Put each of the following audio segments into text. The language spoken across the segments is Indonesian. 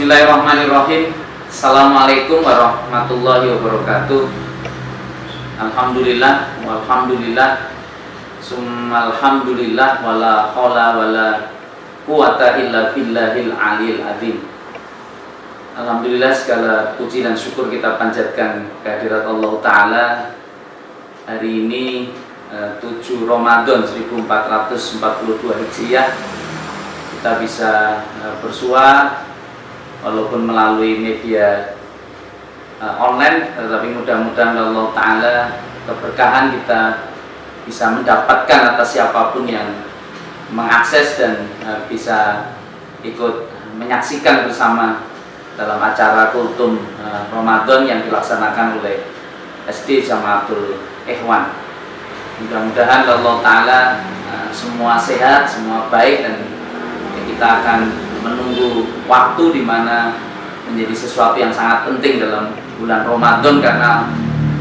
Bismillahirrahmanirrahim. Assalamualaikum warahmatullahi wabarakatuh. Alhamdulillah walhamdulillah summalhamdulillah wala haula wala quwata illa billahil aliyil azim. Alhamdulillah, segala puji dan syukur kita panjatkan kehadirat Allah Ta'ala. Hari ini 7 Ramadan 1442 Hijriah, kita bisa bersua walaupun melalui media online, tetapi mudah-mudahan Allah Ta'ala keberkahan kita bisa mendapatkan atas siapapun yang mengakses dan bisa ikut menyaksikan bersama dalam acara kultum Ramadan yang dilaksanakan oleh SD Jamaatul Ikhwan. Mudah-mudahan Allah Ta'ala semua sehat, semua baik, dan kita akan menunggu waktu di mana menjadi sesuatu yang sangat penting dalam bulan Ramadan, karena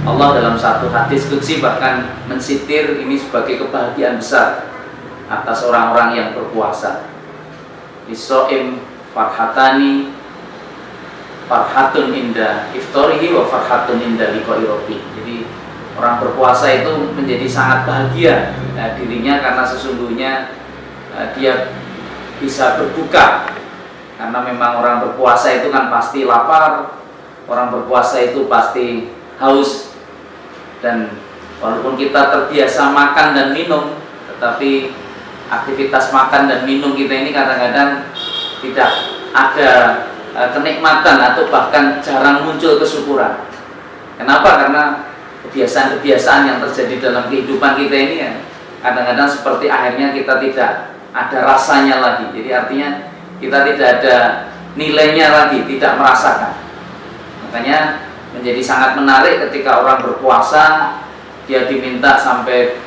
Allah dalam satu hadis qudsi bahkan mensitir ini sebagai kebahagiaan besar atas orang-orang yang berpuasa. Lisoim farhatani, farhatun inda iftarihi wa farhatun inda liqa'i rabbih. Jadi orang berpuasa itu menjadi sangat bahagia dirinya karena sesungguhnya dia bisa berbuka. Karena memang orang berpuasa itu kan pasti lapar, orang berpuasa itu pasti haus, dan walaupun kita terbiasa makan dan minum, tetapi aktivitas makan dan minum kita ini kadang-kadang tidak ada kenikmatan atau bahkan jarang muncul kesyukuran. Kenapa? Karena kebiasaan-kebiasaan yang terjadi dalam kehidupan kita ini ya, kadang-kadang seperti akhirnya kita tidak ada rasanya lagi. Jadi artinya kita tidak ada nilainya lagi, tidak merasakan. Makanya menjadi sangat menarik ketika orang berpuasa, dia diminta sampai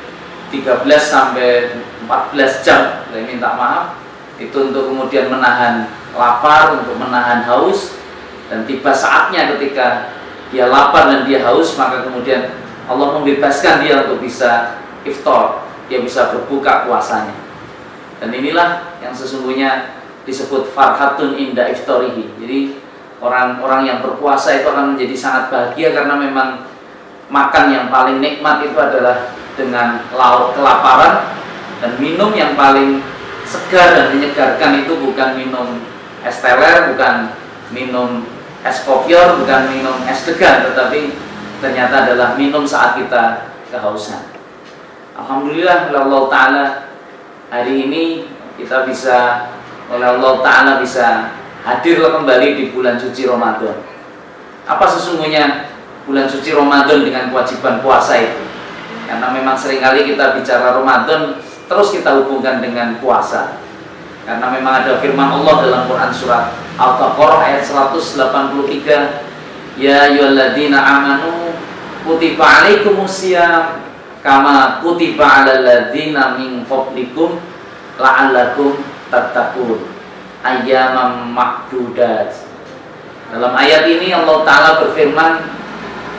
13 sampai 14 jam, saya minta maaf, itu untuk kemudian menahan lapar, untuk menahan haus, dan tiba saatnya ketika dia lapar dan dia haus, maka kemudian Allah membebaskan dia untuk bisa iftar, dia bisa berbuka puasanya. Dan inilah yang sesungguhnya disebut farhatun inda iftarihi. Jadi orang-orang yang berpuasa itu akan menjadi sangat bahagia karena memang makan yang paling nikmat itu adalah dengan lauk kelaparan, dan minum yang paling segar dan menyegarkan itu bukan minum es teler, bukan minum es kopior, bukan minum es degan, tetapi ternyata adalah minum saat kita kehausan. Alhamdulillah, Allah Ta'ala hari ini kita bisa, oleh Allah Ta'ala bisa hadir kembali di bulan suci Ramadan. Apa sesungguhnya bulan suci Ramadan dengan kewajiban puasa itu? Karena memang seringkali kita bicara Ramadan terus kita hubungkan dengan puasa. Karena memang ada firman Allah dalam Quran surat Al-Baqarah ayat 183, ya ayyuhalladzina amanu kutiba alaikumusiyam kama kutiba alal ladzina min qablikum la'allakum tattaqun ayyaman ma'dudat. Dalam ayat ini Allah Ta'ala berfirman,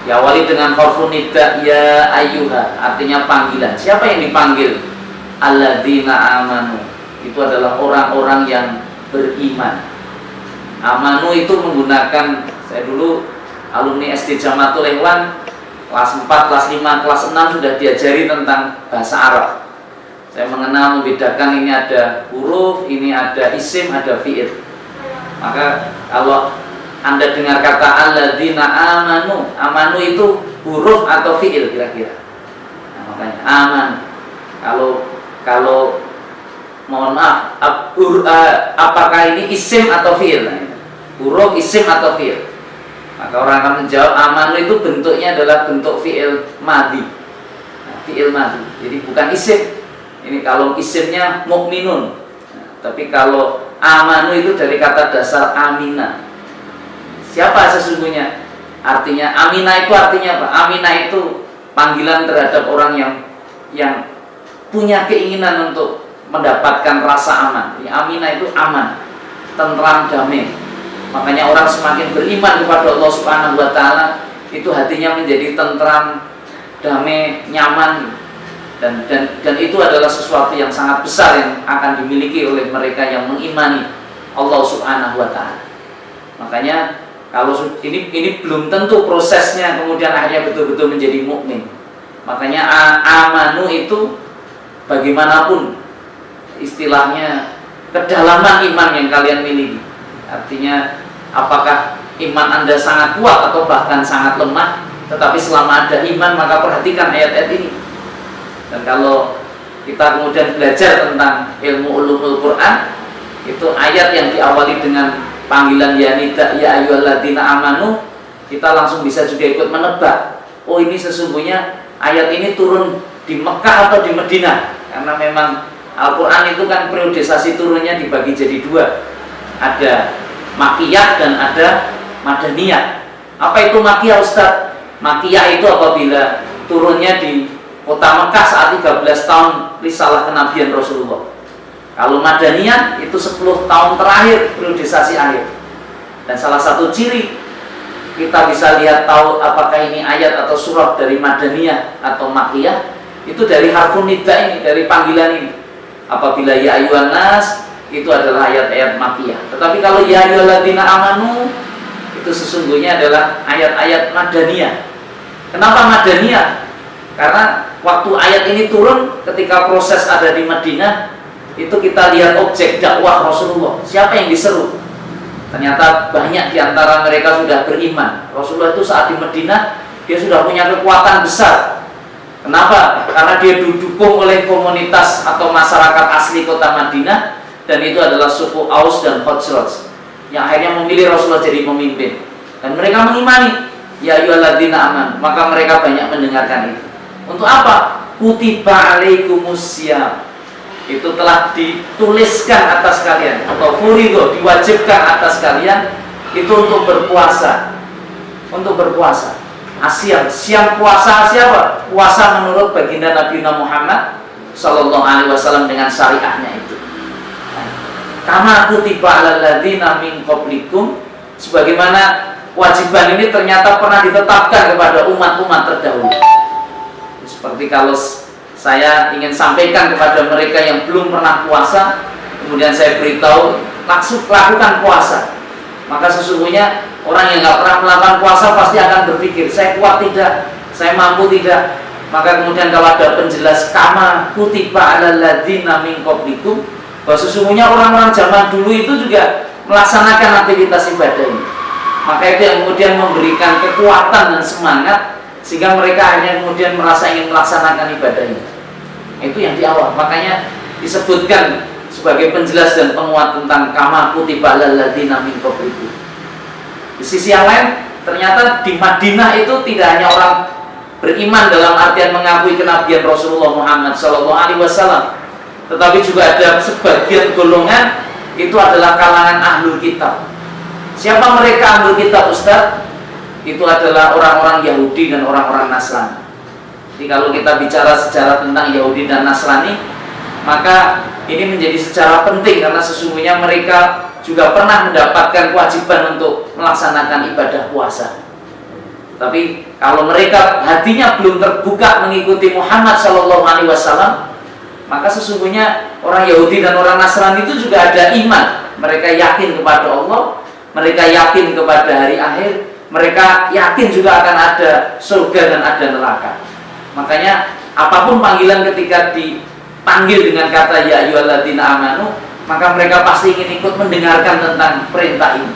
diawali dengan huruf nida, ya ayyuha, artinya panggilan. Siapa yang dipanggil? Alladzina amanu, itu adalah orang-orang yang beriman. Amanu itu menggunakan, saya dulu alumni SD Jamaatul Ikhwan kelas 4, kelas 5, kelas 6 sudah diajari tentang bahasa Arab. Saya mengenal, membedakan ini ada huruf, ini ada isim, ada fi'il. Maka kalau Anda dengar kata alladzina amanu, amanu itu huruf atau fi'il kira-kira. Nah, makanya aman. Kalau mohon maaf, apakah ini isim atau fi'il? Nah, huruf, isim atau fi'il? Maka orang akan menjawab amanu itu bentuknya adalah bentuk fi'il madhi. Nah, fi'il madhi. Jadi bukan isim. Ini kalau isimnya mukminun. Nah, tapi kalau amanu itu dari kata dasar amina. Siapa sesungguhnya? Artinya amina itu artinya apa? Amina itu panggilan terhadap orang yang punya keinginan untuk mendapatkan rasa aman. Jadi amina itu aman, tentram, damai. Makanya orang semakin beriman kepada Allah Subhanahu wa Ta'ala, itu hatinya menjadi tentram, damai, nyaman. Dan itu adalah sesuatu yang sangat besar yang akan dimiliki oleh mereka yang mengimani Allah Subhanahu wa Ta'ala. Makanya kalau ini belum tentu prosesnya kemudian akhirnya betul-betul menjadi mukmin. Makanya amanu itu bagaimanapun istilahnya kedalaman iman yang kalian miliki. Artinya apakah iman Anda sangat kuat atau bahkan sangat lemah, tetapi selama ada iman maka perhatikan ayat-ayat ini. Dan kalau kita kemudian belajar tentang ilmu ulumul Quran, itu ayat yang diawali dengan panggilan ya nida ya ayyuhalladzina amanu, kita langsung bisa juga ikut menebak, oh ini sesungguhnya ayat ini turun di Mekah atau di Madinah. Karena memang Al-Quran itu kan periodisasi turunnya dibagi jadi dua, ada Makkiyah dan ada Madaniyah. Apa itu Makkiyah, Ustaz? Makkiyah itu apabila turunnya di kota Mekah saat 13 tahun risalah kenabian Rasulullah. Kalau Madaniyah itu 10 tahun terakhir periodisasi akhir. Dan salah satu ciri kita bisa lihat tahu apakah ini ayat atau surah dari Madaniyah atau Makkiyah, itu dari harfun nida ini, dari panggilan ini. Apabila ya ayyuhan nas, itu adalah ayat-ayat Makkiyah. Tetapi kalau ya ayyuhalladzina amanu, itu sesungguhnya adalah ayat-ayat Madaniyah. Kenapa Madaniyah? Karena waktu ayat ini turun ketika proses ada di Madinah, itu kita lihat objek dakwah Rasulullah. Siapa yang diseru? Ternyata banyak di antara mereka sudah beriman. Rasulullah itu saat di Madinah, dia sudah punya kekuatan besar. Kenapa? Karena dia didukung oleh komunitas atau masyarakat asli kota Madinah, dan itu adalah suku Aus dan Khazraj yang akhirnya memilih Rasulullah jadi pemimpin. Dan mereka mengimani ya ayyuhalladzina aman, maka mereka banyak mendengarkan itu. Untuk apa? Kutiba alaikumusiyam, itu telah dituliskan atas kalian, atau furido, diwajibkan atas kalian itu untuk berpuasa. Untuk berpuasa. Asyam, siang puasa siapa? Puasa menurut baginda Nabi Muhammad sallallahu alaihi wasallam dengan syariahnya itu. Kama kutiba alal ladzina min qablikum, sebagaimana kewajiban ini ternyata pernah ditetapkan kepada umat-umat terdahulu. Seperti kalau saya ingin sampaikan kepada mereka yang belum pernah puasa, kemudian saya beritahu langsung lakukan puasa, maka sesungguhnya orang yang nggak pernah melakukan puasa pasti akan berpikir, saya kuat tidak, saya mampu tidak. Maka kemudian kalau ada penjelas kama kutiba alal ladzina min qablikum, bahwa sesungguhnya orang-orang zaman dulu itu juga melaksanakan aktivitas ibadah ini. Maka itu yang kemudian memberikan kekuatan dan semangat sehingga mereka hanya kemudian merasa ingin melaksanakan ibadah ini. Itu yang di awal. Makanya disebutkan sebagai penjelas dan penguat tentang kama kutiba alal ladzina min qablikum. Di sisi yang lain, ternyata di Madinah itu tidak hanya orang beriman dalam artian mengakui kenabian Rasulullah Muhammad SAW, tetapi juga ada sebagian golongan itu adalah kalangan ahlul kitab. Siapa mereka ahlul kitab, Ustaz? Itu adalah orang-orang Yahudi dan orang-orang Nasrani. Jadi kalau kita bicara sejarah tentang Yahudi dan Nasrani, maka ini menjadi sejarah penting karena sesungguhnya mereka juga pernah mendapatkan kewajiban untuk melaksanakan ibadah puasa. Tapi kalau mereka hatinya belum terbuka mengikuti Muhammad SAW, maka sesungguhnya orang Yahudi dan orang Nasrani itu juga ada iman. Mereka yakin kepada Allah, mereka yakin kepada hari akhir, mereka yakin juga akan ada surga dan ada neraka. Makanya apapun panggilan ketika dipanggil dengan kata ya ayyuhalladzina amanu, maka mereka pasti ingin ikut mendengarkan tentang perintah ini.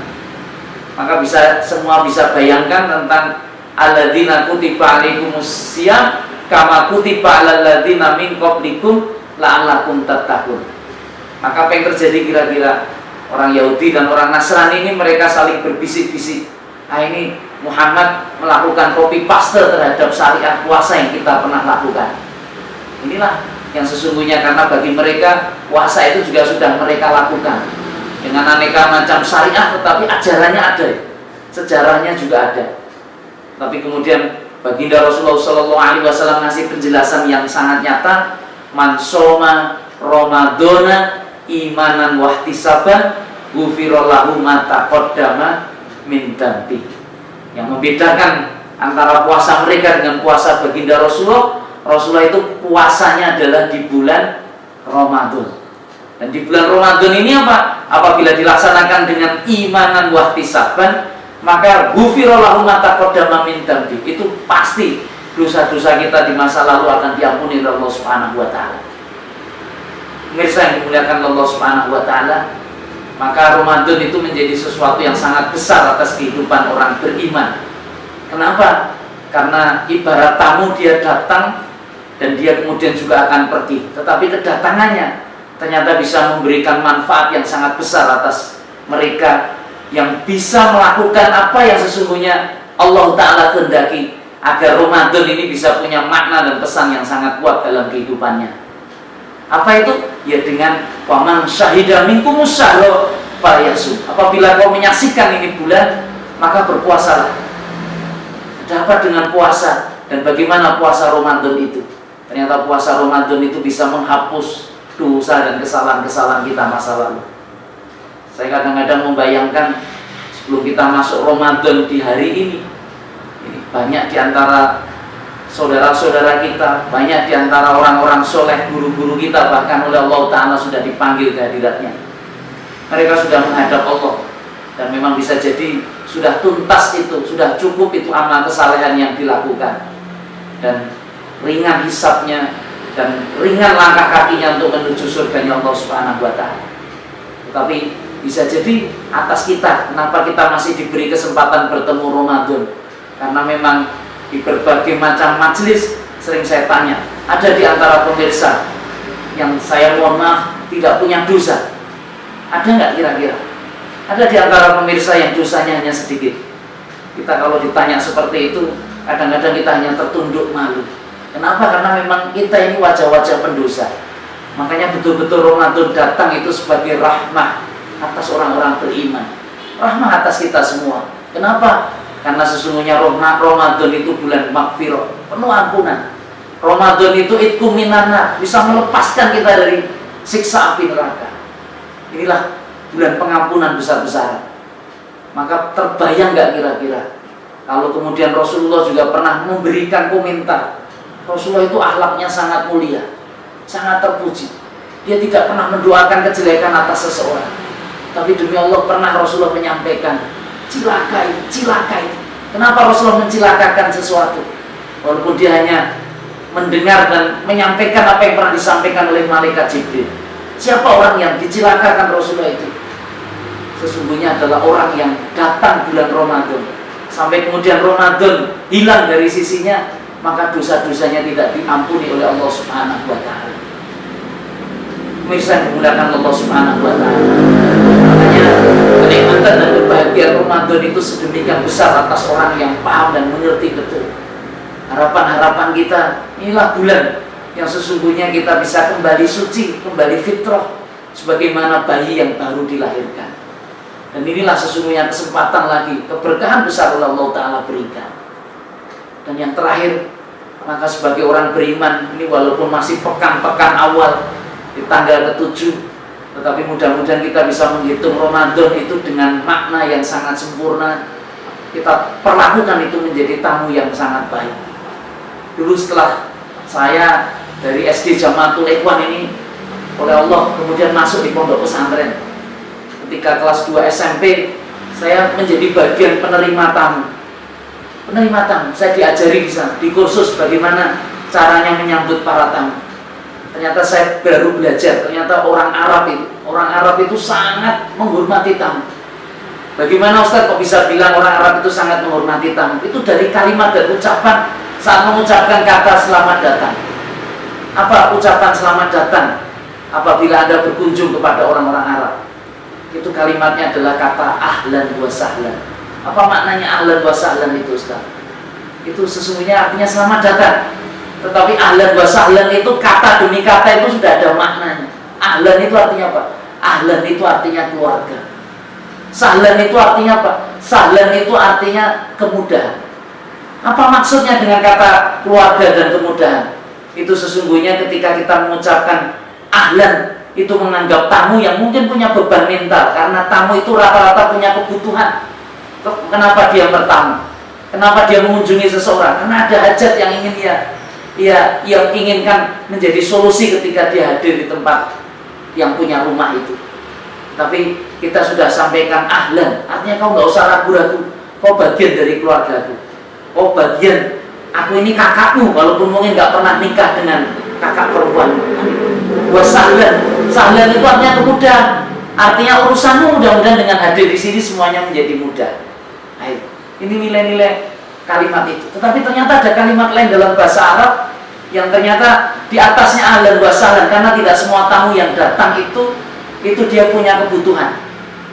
Maka semua bisa bayangkan tentang alladzina kutiba alaikumusiyam kama kutiba alal ladzina min qablikum la'allakum tattaqun. Maka apa yang terjadi kira-kira? Orang Yahudi dan orang Nasrani ini mereka saling berbisik-bisik. Ini Muhammad melakukan copy paste terhadap syariat puasa yang kita pernah lakukan. Inilah yang sesungguhnya, karena bagi mereka puasa itu juga sudah mereka lakukan dengan aneka macam syariat, tetapi ajarannya ada, sejarahnya juga ada. Tapi kemudian baginda Rasulullah SAW ngasih penjelasan yang sangat nyata, man shoma Ramadana imanan wahtisaban ghufirallahu ma taqaddama min dambi. Yang membedakan antara puasa mereka dengan puasa baginda Rasulullah itu puasanya adalah di bulan Ramadan. Dan di bulan Ramadan ini apa? Apabila dilaksanakan dengan imanan wahtisaban, maka ghufirallahu ma taqaddama min dzambi. Itu pasti dosa-dosa kita di masa lalu akan diampuni oleh Allah Subhanahu wa taala. Pemirsa yang dimuliakan Allah Subhanahu wa taala, maka Ramadan itu menjadi sesuatu yang sangat besar atas kehidupan orang beriman. Kenapa? Karena ibarat tamu, dia datang dan dia kemudian juga akan pergi. Tetapi kedatangannya ternyata bisa memberikan manfaat yang sangat besar atas mereka yang bisa melakukan apa yang sesungguhnya Allah Ta'ala kehendaki, agar Ramadan ini bisa punya makna dan pesan yang sangat kuat dalam kehidupannya. Apa itu? Ya dengan waman syahida minkumus syahra falyasum. Apabila kau menyaksikan ini bulan, maka berpuasalah. Ada apa dengan puasa? Dan bagaimana puasa Ramadan itu? Ternyata puasa Ramadan itu bisa menghapus dosa dan kesalahan-kesalahan kita masa lalu. Saya kadang-kadang membayangkan sebelum kita masuk Ramadan di hari ini banyak di antara saudara-saudara kita, banyak di antara orang-orang soleh, guru-guru kita, bahkan oleh Allah Ta'ala sudah dipanggil ke hadiratnya. Mereka sudah menghadap Allah, dan memang bisa jadi sudah tuntas itu, sudah cukup itu amal kesalehan yang dilakukan, dan ringan hisabnya, dan ringan langkah kakinya untuk menuju surganya Allah Subhanahu wa Ta'ala. Tetapi bisa jadi atas kita, kenapa kita masih diberi kesempatan bertemu Ramadan? Karena memang di berbagai macam majelis sering saya tanya, ada di antara pemirsa yang saya mohon maaf tidak punya dosa? Ada nggak kira-kira? Ada di antara pemirsa yang dosanya hanya sedikit? Kita kalau ditanya seperti itu, kadang-kadang kita hanya tertunduk malu. Kenapa? Karena memang kita ini wajah-wajah pendosa. Makanya betul-betul Ramadan datang itu sebagai rahmah atas orang-orang beriman, rahmah atas kita semua. Kenapa? Karena sesungguhnya Ramadan itu bulan maghfirah, penuh ampunan. Ramadan itu itqum minan nar, bisa melepaskan kita dari siksa api neraka. Inilah bulan pengampunan besar-besaran. Maka terbayang nggak kira-kira kalau kemudian Rasulullah juga pernah memberikan komentar. Rasulullah itu akhlaknya sangat mulia, sangat terpuji. Dia tidak pernah mendoakan kejelekan atas seseorang. Tapi demi Allah pernah Rasulullah menyampaikan, cilakai, cilakai. Kenapa Rasulullah mencilakakan sesuatu? Walaupun dia hanya mendengar dan menyampaikan apa yang pernah disampaikan oleh malaikat Jibril. Siapa orang yang dicilakakan Rasulullah itu? Sesungguhnya adalah orang yang datang bulan Ramadan, sampai kemudian Ramadan hilang dari sisinya, maka dosa-dosanya tidak diampuni oleh Allah Subhanahu wa Ta'ala. Pemirsa yang dimuliakan Allah Subhanahu wa Ta'ala, makanya kenikmatan dan kebahagiaan Ramadan itu sedemikian besar atas orang yang paham dan mengerti betul. Harapan-harapan kita, inilah bulan yang sesungguhnya kita bisa kembali suci, kembali fitrah, sebagaimana bayi yang baru dilahirkan. Dan inilah sesungguhnya kesempatan lagi, keberkahan besar oleh Allah Ta'ala berikan. Dan yang terakhir, maka sebagai orang beriman ini walaupun masih pekan-pekan awal di tanggal ke-7, tetapi mudah-mudahan kita bisa menghitung Ramadan itu dengan makna yang sangat sempurna. Kita perlakukan itu menjadi tamu yang sangat baik. Dulu setelah saya dari SD Jamaatul Ikhwan ini oleh Allah kemudian masuk di pondok pesantren, ketika kelas 2 SMP saya menjadi bagian penerima tamu. Penerima tamu, saya diajari di sana, di kursus bagaimana caranya menyambut para tamu. Ternyata saya baru belajar, ternyata orang Arab itu sangat menghormati tamu. Bagaimana Ustaz kok bisa bilang orang Arab itu sangat menghormati tamu? Itu dari kalimat dan ucapan saat mengucapkan kata selamat datang. Apa ucapan selamat datang apabila Anda berkunjung kepada orang-orang Arab? Itu kalimatnya adalah kata ahlan wa sahlan. Apa maknanya ahlan wa sahlan itu Ustaz? Itu sesungguhnya artinya selamat datang. Tetapi ahlan wa sahlan itu kata demi kata itu sudah ada maknanya. Ahlan itu artinya apa? Ahlan itu artinya keluarga. Sahlan itu artinya apa? Sahlan itu artinya kemudahan. Apa maksudnya dengan kata keluarga dan kemudahan? Itu sesungguhnya ketika kita mengucapkan ahlan, itu menganggap tamu yang mungkin punya beban mental. Karena tamu itu rata-rata punya kebutuhan. Kenapa dia bertamu? Kenapa dia mengunjungi seseorang? Karena ada hajat yang ingin dia inginkan menjadi solusi ketika dia hadir di tempat yang punya rumah itu. Tapi kita sudah sampaikan ahlan, artinya kau nggak usah ragu-ragu, kau bagian dari keluargaku, kau bagian, aku ini kakakmu, walaupun mungkin nggak pernah nikah dengan kakak perempuan. Wa sahlan, sahlan itu artinya kemudahan, artinya urusanmu mudah-mudahan dengan hadir di sini semuanya menjadi mudah. Ayo, ini nilai-nilai kalimat itu. Tetapi ternyata ada kalimat lain dalam bahasa Arab yang ternyata di atasnya ahlan wa sahlan, karena tidak semua tamu yang datang itu dia punya kebutuhan,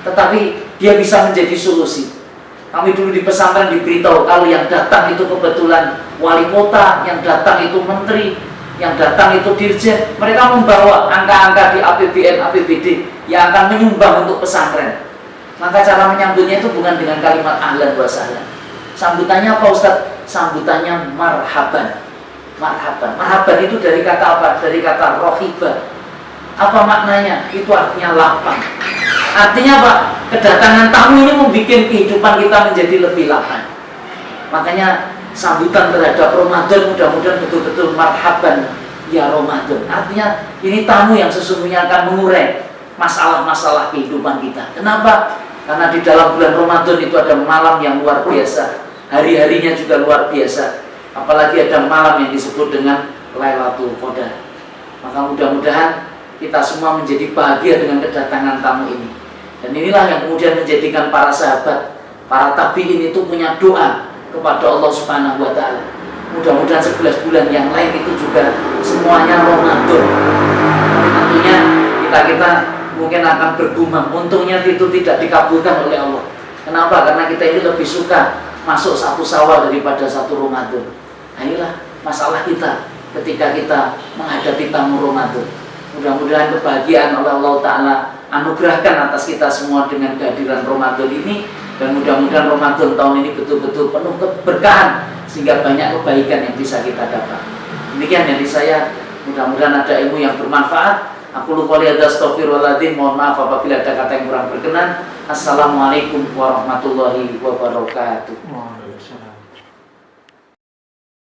tetapi dia bisa menjadi solusi. Kami dulu di pesantren diberitahu kalau yang datang itu kebetulan wali kota, yang datang itu menteri, yang datang itu dirjen, mereka membawa angka-angka di APBN, APBD yang akan menyumbang untuk pesantren. Maka cara menyambutnya itu bukan dengan kalimat ahlan wa sahlan. Sambutannya apa Ustaz? Sambutannya marhaban. Marhaban. Marhaban itu dari kata apa? Dari kata rohibah. Apa maknanya? Itu artinya lapang. Artinya apa? Kedatangan tamu ini membuat kehidupan kita menjadi lebih lapang. Makanya sambutan terhadap Ramadan mudah-mudahan betul-betul marhaban ya Ramadan. Artinya ini tamu yang sesungguhnya akan mengurai masalah-masalah kehidupan kita. Kenapa? Karena di dalam bulan Ramadan itu ada malam yang luar biasa, hari-harinya juga luar biasa. Apalagi ada malam yang disebut dengan Lailatul Qadar. Maka mudah-mudahan kita semua menjadi bahagia dengan kedatangan tamu ini. Dan inilah yang kemudian menjadikan para sahabat, para tabi'in itu punya doa kepada Allah Subhanahu wa Ta'ala. Mudah-mudahan 11 bulan yang lain itu juga semuanya Ramadan. Tapi tentunya kita mungkin akan bergumam, untungnya itu tidak dikabulkan oleh Allah. Kenapa? Karena kita ini lebih suka masuk satu Syawal daripada satu Ramadan. Nah, inilah masalah kita ketika kita menghadapi tamu Ramadan. Mudah-mudahan kebahagiaan oleh Allah Ta'ala anugerahkan atas kita semua dengan kehadiran Ramadan ini. Dan mudah-mudahan Ramadan tahun ini betul-betul penuh keberkahan, sehingga banyak kebaikan yang bisa kita dapat. Demikian dari saya, mudah-mudahan ada ilmu yang bermanfaat. Aku lupa lihat astaghfirullahaladzim, mohon maaf apabila ada kata yang kurang berkenan. Assalamualaikum warahmatullahi wabarakatuh.